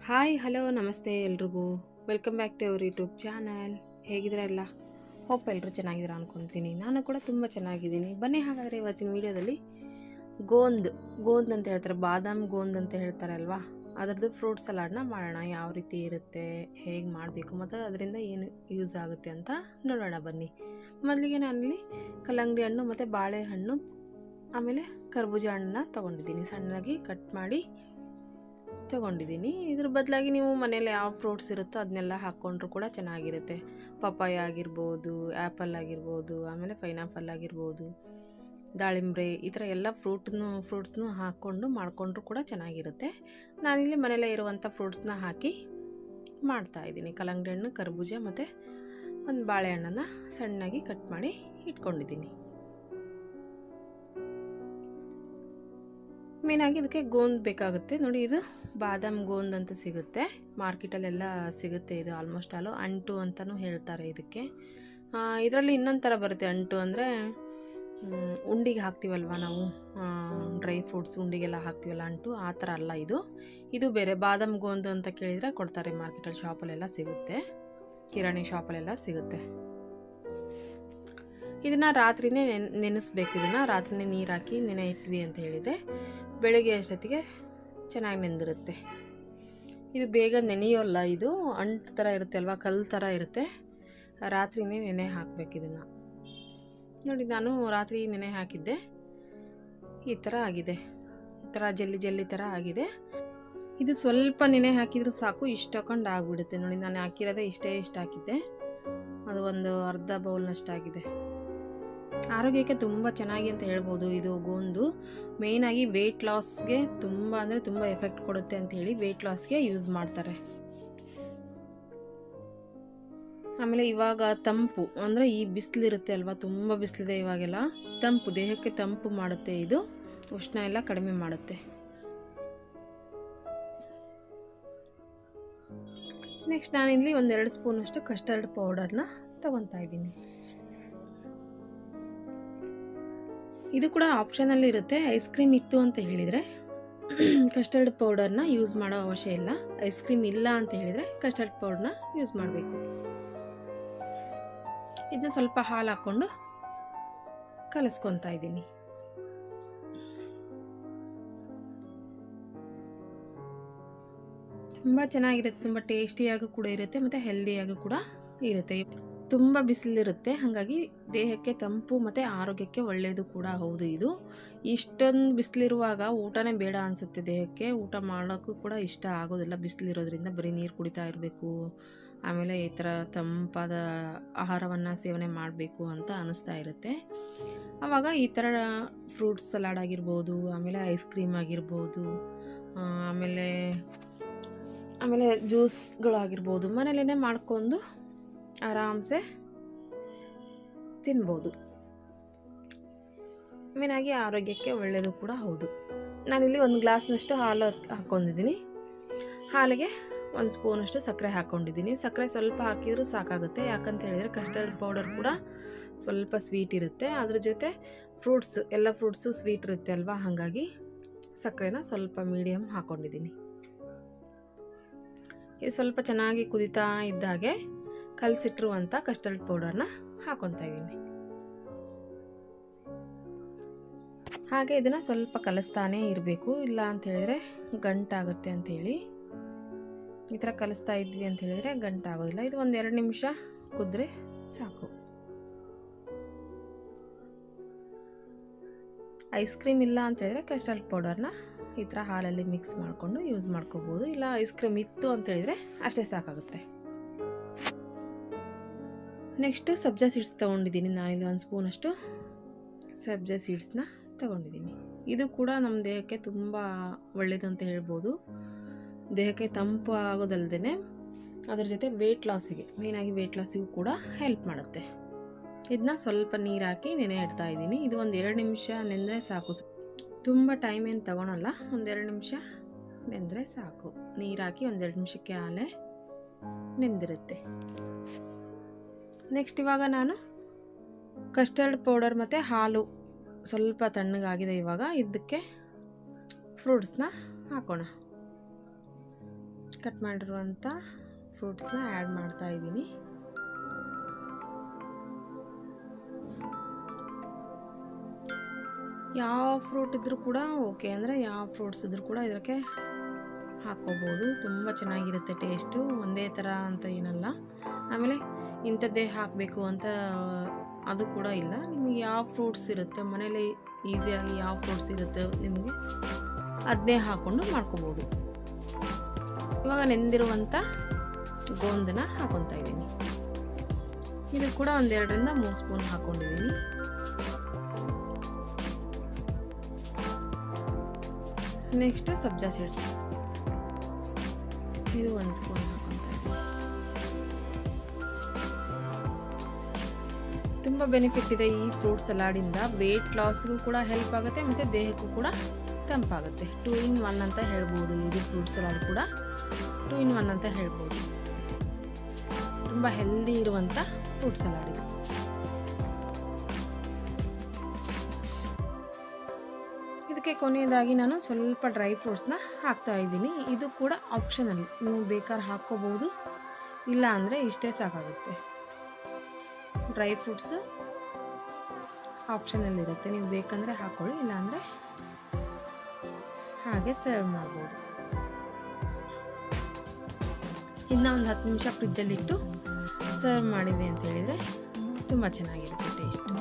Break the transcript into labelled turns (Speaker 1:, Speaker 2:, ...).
Speaker 1: Hi hello ನಮಸ್ತೆ ಎಲ್ರಿಗೂ. Welcome back to our YouTube channel. ಹೇಗಿದ್ದೀರಾ ಎಲ್ಲ? ಹೋಪ್ ಎಲ್ಲರೂ ಚೆನ್ನಾಗಿದ್ದೀರಾ ಅಂದ್ಕೊತೀನಿ. ನಾನು ಕೂಡ ತುಂಬ ಚೆನ್ನಾಗಿದ್ದೀನಿ. ಬನ್ನಿ ಹಾಗಾದರೆ ಇವತ್ತಿನ ವೀಡಿಯೋದಲ್ಲಿ ಗೋಂದ್ ಅಂತ ಹೇಳ್ತಾರೆ, ಬಾದಾಮ್ ಗೋಂದ್ ಅಂತ ಹೇಳ್ತಾರೆ ಅಲ್ವಾ, ಅದರದ್ದು ಫ್ರೂಟ್ ಸಲಾಡ್ನ ಮಾಡೋಣ. ಯಾವ ರೀತಿ ಇರುತ್ತೆ, ಹೇಗೆ ಮಾಡಬೇಕು ಮತ್ತು ಅದರಿಂದ ಏನು ಯೂಸ್ ಆಗುತ್ತೆ ಅಂತ ನೋಡೋಣ ಬನ್ನಿ. ಮೊದಲಿಗೆ ನಾನಿಲ್ಲಿ ಕಲ್ಲಂಗಡಿ ಹಣ್ಣು ಮತ್ತು ಬಾಳೆಹಣ್ಣು ಆಮೇಲೆ ಕರ್ಬೂಜ ಹಣ್ಣನ್ನ ತೊಗೊಂಡಿದ್ದೀನಿ. ಸಣ್ಣದಾಗಿ ಕಟ್ ಮಾಡಿ ತೊಗೊಂಡಿದ್ದೀನಿ. ಇದ್ರ ಬದಲಾಗಿ ನೀವು ಮನೇಲಿ ಯಾವ ಫ್ರೂಟ್ಸ್ ಇರುತ್ತೋ ಅದನ್ನೆಲ್ಲ ಹಾಕ್ಕೊಂಡ್ರೂ ಕೂಡ ಚೆನ್ನಾಗಿರುತ್ತೆ. ಪಪ್ಪಾಯ ಆಗಿರ್ಬೋದು, ಆ್ಯಪಲ್ ಆಗಿರ್ಬೋದು, ಆಮೇಲೆ ಪೈನಾಪಲ್ ಆಗಿರ್ಬೋದು, ದಾಳಿಂಬ್ರೆ, ಈ ಥರ ಎಲ್ಲ ಫ್ರೂಟ್ಸ್ನು ಹಾಕ್ಕೊಂಡು ಮಾಡಿಕೊಂಡ್ರೂ ಕೂಡ ಚೆನ್ನಾಗಿರುತ್ತೆ. ನಾನಿಲ್ಲಿ ಮನೇಲೇ ಇರುವಂಥ ಫ್ರೂಟ್ಸ್ನ ಹಾಕಿ ಮಾಡ್ತಾಯಿದ್ದೀನಿ. ಕಲ್ಲಂಗಡಿ ಹಣ್ಣು, ಕರ್ಬೂಜ ಮತ್ತು ಒಂದು ಬಾಳೆಹಣ್ಣನ್ನು ಸಣ್ಣಾಗಿ ಕಟ್ ಮಾಡಿ ಇಟ್ಕೊಂಡಿದ್ದೀನಿ. ಮೇನಾಗಿ ಇದಕ್ಕೆ ಗೋಂದ್ ಬೇಕಾಗುತ್ತೆ ನೋಡಿ. ಇದು ಬಾದಾಮ್ ಗೋಂದ್ ಅಂತ ಸಿಗುತ್ತೆ, ಮಾರ್ಕೆಟಲ್ಲೆಲ್ಲ ಸಿಗುತ್ತೆ. ಇದು ಆಲ್ಮೋಸ್ಟ್ ಆಲು ಅಂಟು ಅಂತಲೂ ಹೇಳ್ತಾರೆ ಇದಕ್ಕೆ. ಇದರಲ್ಲಿ ಇನ್ನೊಂದು ಥರ ಬರುತ್ತೆ ಅಂಟು ಅಂದರೆ, ಉಂಡಿಗೆ ಹಾಕ್ತೀವಲ್ವ ನಾವು, ಡ್ರೈ ಫ್ರೂಟ್ಸ್ ಉಂಡಿಗೆಲ್ಲ ಹಾಕ್ತೀವಲ್ಲ ಅಂಟು, ಆ ಥರ ಅಲ್ಲ ಇದು ಬೇರೆ. ಬಾದಾಮ್ ಗೋಂದ್ ಅಂತ ಕೇಳಿದರೆ ಕೊಡ್ತಾರೆ, ಮಾರ್ಕೆಟಲ್ಲಿ ಶಾಪಲ್ಲೆಲ್ಲ ಸಿಗುತ್ತೆ, ಕಿರಾಣಿ ಶಾಪಲ್ಲೆಲ್ಲ ಸಿಗುತ್ತೆ. ಇದನ್ನು ರಾತ್ರಿನೇ ನೆನೆಸ್ಬೇಕು. ಇದನ್ನು ರಾತ್ರಿನೇ ನೀರು ಹಾಕಿ ನೆನೆ ಇಟ್ವಿ ಅಂತ ಹೇಳಿದರೆ ಬೆಳಗ್ಗೆ ಅಷ್ಟೊತ್ತಿಗೆ ಚೆನ್ನಾಗಿ ನೆಂದಿರುತ್ತೆ. ಇದು ಬೇಗ ನೆನೆಯೋಲ್ಲ, ಇದು ಅಂಟು ಥರ ಇರುತ್ತೆ ಅಲ್ವಾ, ಕಲ್ಲು ಥರ ಇರುತ್ತೆ. ರಾತ್ರಿನೇ ನೆನೆ ಹಾಕಬೇಕು ಇದನ್ನು ನೋಡಿ. ನಾನು ರಾತ್ರಿ ನೆನೆ ಹಾಕಿದ್ದೆ, ಈ ಥರ ಆಗಿದೆ. ಈ ಥರ ಜಲ್ಲಿ ಥರ ಆಗಿದೆ. ಇದು ಸ್ವಲ್ಪ ನೆನೆ ಹಾಕಿದರೂ ಸಾಕು, ಇಷ್ಟು ಹಾಕೊಂಡು ಆಗಿಬಿಡುತ್ತೆ ನೋಡಿ. ನಾನು ಹಾಕಿರೋದೇ ಇಷ್ಟು ಹಾಕಿದ್ದೆ, ಅದು ಒಂದು ಅರ್ಧ ಬೌಲ್ನಷ್ಟಾಗಿದೆ. ಆರೋಗ್ಯಕ್ಕೆ ತುಂಬ ಚೆನ್ನಾಗಿ ಅಂತ ಹೇಳ್ಬೋದು. ಇದು ಗೋಂದು ಮೇಯ್ನಾಗಿ ವೆಯ್ಟ್ ಲಾಸ್ಗೆ ತುಂಬ ಅಂದರೆ ತುಂಬ ಎಫೆಕ್ಟ್ ಕೊಡುತ್ತೆ ಅಂತ ಹೇಳಿ ವೆಯ್ಟ್ ಲಾಸ್ಗೆ ಯೂಸ್ ಮಾಡ್ತಾರೆ. ಆಮೇಲೆ ಇವಾಗ ತಂಪು ಅಂದರೆ ಈ ಬಿಸಿಲಿರುತ್ತೆ ಅಲ್ವಾ, ತುಂಬ ಬಿಸಿಲಿದೆ ಇವಾಗೆಲ್ಲ, ತಂಪು ದೇಹಕ್ಕೆ ತಂಪು ಮಾಡುತ್ತೆ. ಇದು ಉಷ್ಣ ಎಲ್ಲ ಕಡಿಮೆ ಮಾಡುತ್ತೆ. ನೆಕ್ಸ್ಟ್ ನಾನಿಲ್ಲಿ 1-2 ಸ್ಪೂನಷ್ಟು ಕಸ್ಟರ್ಡ್ ಪೌಡರ್ನ ತೊಗೊತಾ ಇದ್ದೀನಿ. ಇದು ಕೂಡ ಆಪ್ಷನಲ್ಲಿ ಇರುತ್ತೆ. ಐಸ್ ಕ್ರೀಮ್ ಇತ್ತು ಅಂತ ಹೇಳಿದರೆ ಕಸ್ಟರ್ಡ್ ಪೌಡರ್ನ ಯೂಸ್ ಮಾಡೋ ಅವಶ್ಯ ಇಲ್ಲ. ಐಸ್ ಕ್ರೀಮ್ ಇಲ್ಲ ಅಂತ ಹೇಳಿದರೆ ಕಸ್ಟರ್ಡ್ ಪೌಡರ್ನ ಯೂಸ್ ಮಾಡಬೇಕು. ಇದನ್ನ ಸ್ವಲ್ಪ ಹಾಲು ಹಾಕ್ಕೊಂಡು ಕಲಿಸ್ಕೊತಾ ಇದ್ದೀನಿ. ತುಂಬ ಚೆನ್ನಾಗಿರುತ್ತೆ, ತುಂಬ ಟೇಸ್ಟಿಯಾಗೂ ಕೂಡ ಇರುತ್ತೆ ಮತ್ತು ಹೆಲ್ದಿಯಾಗೂ ಕೂಡ ಇರುತ್ತೆ. ತುಂಬ ಬಿಸಿಲಿರುತ್ತೆ, ಹಾಗಾಗಿ ದೇಹಕ್ಕೆ ತಂಪು ಮತ್ತು ಆರೋಗ್ಯಕ್ಕೆ ಒಳ್ಳೆಯದು ಕೂಡ ಹೌದು. ಇದು ಇಷ್ಟೊಂದು ಬಿಸಿಲಿರುವಾಗ ಊಟನೇ ಬೇಡ ಅನಿಸುತ್ತೆ ದೇಹಕ್ಕೆ. ಊಟ ಮಾಡೋಕ್ಕೂ ಕೂಡ ಇಷ್ಟ ಆಗೋದಿಲ್ಲ ಬಿಸಿಲಿರೋದ್ರಿಂದ. ಬರೀ ನೀರು ಕುಡಿತಾ ಇರಬೇಕು, ಆಮೇಲೆ ಈ ಥರ ತಂಪಾದ ಆಹಾರವನ್ನು ಸೇವನೆ ಮಾಡಬೇಕು ಅಂತ ಅನ್ನಿಸ್ತಾ ಇರುತ್ತೆ. ಆವಾಗ ಈ ಥರ ಫ್ರೂಟ್ಸ್ ಸಲಾಡ್ ಆಗಿರ್ಬೋದು, ಆಮೇಲೆ ಐಸ್ ಕ್ರೀಮ್ ಆಗಿರ್ಬೋದು, ಆಮೇಲೆ ಜ್ಯೂಸ್ಗಳಾಗಿರ್ಬೋದು ಮನೇಲೇ ಮಾಡ್ಕೊಂಡು ಆರಾಮ್ಸೆ ತಿನ್ಬೋದು. ಮೇನಾಗಿ ಆರೋಗ್ಯಕ್ಕೆ ಒಳ್ಳೆಯದು ಕೂಡ ಹೌದು. ನಾನಿಲ್ಲಿ 1 ಗ್ಲಾಸ್ನಷ್ಟು ಹಾಲು ಹಾಕ್ಕೊಂಡಿದ್ದೀನಿ. ಹಾಲಿಗೆ 1 ಸ್ಪೂನಷ್ಟು ಸಕ್ಕರೆ ಹಾಕ್ಕೊಂಡಿದ್ದೀನಿ. ಸಕ್ಕರೆ ಸ್ವಲ್ಪ ಹಾಕಿದರೂ ಸಾಕಾಗುತ್ತೆ, ಯಾಕಂತ ಹೇಳಿದರೆ ಕಸ್ಟರ್ಡ್ ಪೌಡರ್ ಕೂಡ ಸ್ವಲ್ಪ ಸ್ವೀಟ್ ಇರುತ್ತೆ. ಅದ್ರ ಜೊತೆ ಎಲ್ಲ ಫ್ರೂಟ್ಸು ಸ್ವೀಟ್ ಇರುತ್ತೆ ಅಲ್ವಾ, ಹಾಗಾಗಿ ಸಕ್ಕರೆನ ಸ್ವಲ್ಪ ಮೀಡಿಯಮ್ ಹಾಕ್ಕೊಂಡಿದ್ದೀನಿ. ಇದು ಸ್ವಲ್ಪ ಚೆನ್ನಾಗಿ ಕುದೀತಾ ಇದ್ದಾಗೆ ಕಲಸಿಟ್ಟಿರುವಂಥ ಕಸ್ಟರ್ಡ್ ಪೌಡರ್ನ ಹಾಕ್ಕೊತಾ ಇದ್ದೀನಿ. ಹಾಗೆ ಇದನ್ನು ಸ್ವಲ್ಪ ಕಲಿಸ್ತಾನೇ ಇರಬೇಕು, ಇಲ್ಲ ಅಂತ ಹೇಳಿದರೆ ಗಂಟಾಗುತ್ತೆ ಅಂಥೇಳಿ. ಈ ಥರ ಕಲಿಸ್ತಾ ಇದ್ವಿ ಅಂತ ಹೇಳಿದರೆ ಗಂಟಾಗೋದಿಲ್ಲ. ಇದು 1-2 ನಿಮಿಷ ಕುದ್ರೆ ಸಾಕು. ಐಸ್ ಕ್ರೀಮ್ ಇಲ್ಲ ಅಂತ ಹೇಳಿದರೆ ಕಸ್ಟರ್ಡ್ ಪೌಡರ್ನ ಈ ಥರ ಹಾಲಲ್ಲಿ ಮಿಕ್ಸ್ ಮಾಡಿಕೊಂಡು ಯೂಸ್ ಮಾಡ್ಕೋಬೋದು. ಇಲ್ಲ ಐಸ್ ಕ್ರೀಮ್ ಇತ್ತು ಅಂತ ಹೇಳಿದರೆ ಅಷ್ಟೇ ಸಾಕಾಗುತ್ತೆ. ನೆಕ್ಸ್ಟು ಸಬ್ಜಾ ಸೀಡ್ಸ್ ತೊಗೊಂಡಿದ್ದೀನಿ. ನಾನಿಲ್ಲಿ 1 ಸ್ಪೂನಷ್ಟು ಸಬ್ಜಾ ಸೀಡ್ಸ್ನ ತೊಗೊಂಡಿದ್ದೀನಿ. ಇದು ಕೂಡ ನಮ್ಮ ದೇಹಕ್ಕೆ ತುಂಬ ಒಳ್ಳೆಯದು ಅಂತ ಹೇಳ್ಬೋದು. ದೇಹಕ್ಕೆ ತಂಪು ಆಗೋದಲ್ಲದೆ ಅದ್ರ ಜೊತೆ ಮೇಯ್ನಾಗಿ ವೆಯ್ಟ್ ಲಾಸಿಗೂ ಕೂಡ ಹೆಲ್ಪ್ ಮಾಡುತ್ತೆ. ಇದನ್ನ ಸ್ವಲ್ಪ ನೀರು ಹಾಕಿ ನೆನೆ ಇಡ್ತಾ ಇದ್ದೀನಿ. ಇದು 1-2 ನಿಮಿಷ ನೆಂದರೆ ಸಾಕು, ತುಂಬ ಟೈಮ್ ಏನು ತಗೊಳಲ್ಲ. 1-2 ನಿಮಿಷ ನೆಂದರೆ ಸಾಕು. ನೀರು ಹಾಕಿ 1-2 ನಿಮಿಷಕ್ಕೆ ಆಲೆ ನೆಂದಿರುತ್ತೆ. ನೆಕ್ಸ್ಟ್ ಇವಾಗ ನಾನು ಕಸ್ಟರ್ಡ್ ಪೌಡರ್ ಮತ್ತು ಹಾಲು ಸ್ವಲ್ಪ ತಣ್ಣಗಾಗಿದೆ. ಇವಾಗ ಇದಕ್ಕೆ ಫ್ರೂಟ್ಸ್ನ ಹಾಕೋಣ. ಕಟ್ ಮಾಡಿರುವಂಥ ಫ್ರೂಟ್ಸ್ನ ಆ್ಯಡ್ ಮಾಡ್ತಾ ಇದ್ದೀನಿ. ಯಾವ ಫ್ರೂಟ್ ಇದ್ದರೂ ಕೂಡ ಓಕೆ, ಅಂದರೆ ಯಾವ ಫ್ರೂಟ್ಸ್ ಇದ್ದರೂ ಕೂಡ ಇದಕ್ಕೆ ಹಾಕ್ಕೋಬೋದು. ತುಂಬ ಚೆನ್ನಾಗಿರುತ್ತೆ ಟೇಸ್ಟು, ಒಂದೇ ಥರ ಅಂತ ಏನಲ್ಲ. ಆಮೇಲೆ ಇಂಥದ್ದೇ ಹಾಕಬೇಕು ಅಂತ ಅದು ಕೂಡ ಇಲ್ಲ. ನಿಮಗೆ ಯಾವ ಫ್ರೂಟ್ಸ್ ಇರುತ್ತೆ ಮನೇಲಿ, ಈಸಿಯಾಗಿ ಯಾವ ಫ್ರೂಟ್ಸ್ ಇರುತ್ತೆ ನಿಮಗೆ ಅದನ್ನೇ ಹಾಕ್ಕೊಂಡು ಮಾಡ್ಕೋಬೋದು. ಇವಾಗ ನೆಂದಿರುವಂಥ ಗೋಂದನ್ನ ಹಾಕ್ಕೊತಾ ಇದ್ದೀನಿ. ಇದು ಕೂಡ 1-2 ರಿಂದ 3 ಸ್ಪೂನ್ ಹಾಕ್ಕೊಂಡಿದ್ದೀನಿ. ನೆಕ್ಸ್ಟ್ ಸಬ್ಜಾ ಸೀಡ್ಸ್, ಇದು 1 ಸ್ಪೂನ್ ಹಾಕ್ಕೊತಾ ಇದ್ದೀನಿ. ತುಂಬ ಬೆನಿಫಿಟ್ ಇದೆ ಈ ಫ್ರೂಟ್ ಸಲಾಡಿಂದ. ವೆಯ್ಟ್ ಲಾಸ್ಗೂ ಕೂಡ ಹೆಲ್ಪ್ ಆಗುತ್ತೆ ಮತ್ತು ದೇಹಕ್ಕೂ ಕೂಡ ತಂಪಾಗುತ್ತೆ. 2 in 1 ಅಂತ ಹೇಳ್ಬೋದು. ಇದು ಫ್ರೂಟ್ ಸಲಾಡ್ ಕೂಡ 2 in 1 ಅಂತ ಹೇಳ್ಬೋದು. ತುಂಬ ಹೆಲ್ದಿ ಇರುವಂಥ ಫ್ರೂಟ್ ಸಲಾಡ್ ಇದು. ಇದಕ್ಕೆ ಕೊನೆಯದಾಗಿ ನಾನು ಸ್ವಲ್ಪ ಡ್ರೈ ಫ್ರೂಟ್ಸ್ನ ಹಾಕ್ತಾ ಇದ್ದೀನಿ. ಇದು ಕೂಡ ಆಪ್ಷನಲ್, ನೀವು ಬೇಕಾದ್ರೆ ಹಾಕ್ಕೋಬೋದು, ಇಲ್ಲ ಅಂದರೆ ಇಷ್ಟೇ ಸಾಕಾಗುತ್ತೆ. ಡ್ರೈ ಫ್ರೂಟ್ಸು ಆಪ್ಷನಲ್ ಇರುತ್ತೆ, ನೀವು ಬೇಕಂದರೆ ಹಾಕ್ಕೊಳ್ಳಿ, ಇಲ್ಲಾಂದರೆ ಹಾಗೆ ಸರ್ವ್ ಮಾಡ್ಬೋದು. ಇನ್ನು ಒಂದು 10 ನಿಮಿಷ ಫ್ರಿಜ್ಜಲ್ಲಿಟ್ಟು ಸರ್ವ್ ಮಾಡಿದ್ವಿ ಅಂತ ಹೇಳಿದರೆ ತುಂಬ ಚೆನ್ನಾಗಿರುತ್ತೆ ಟೇಸ್ಟು.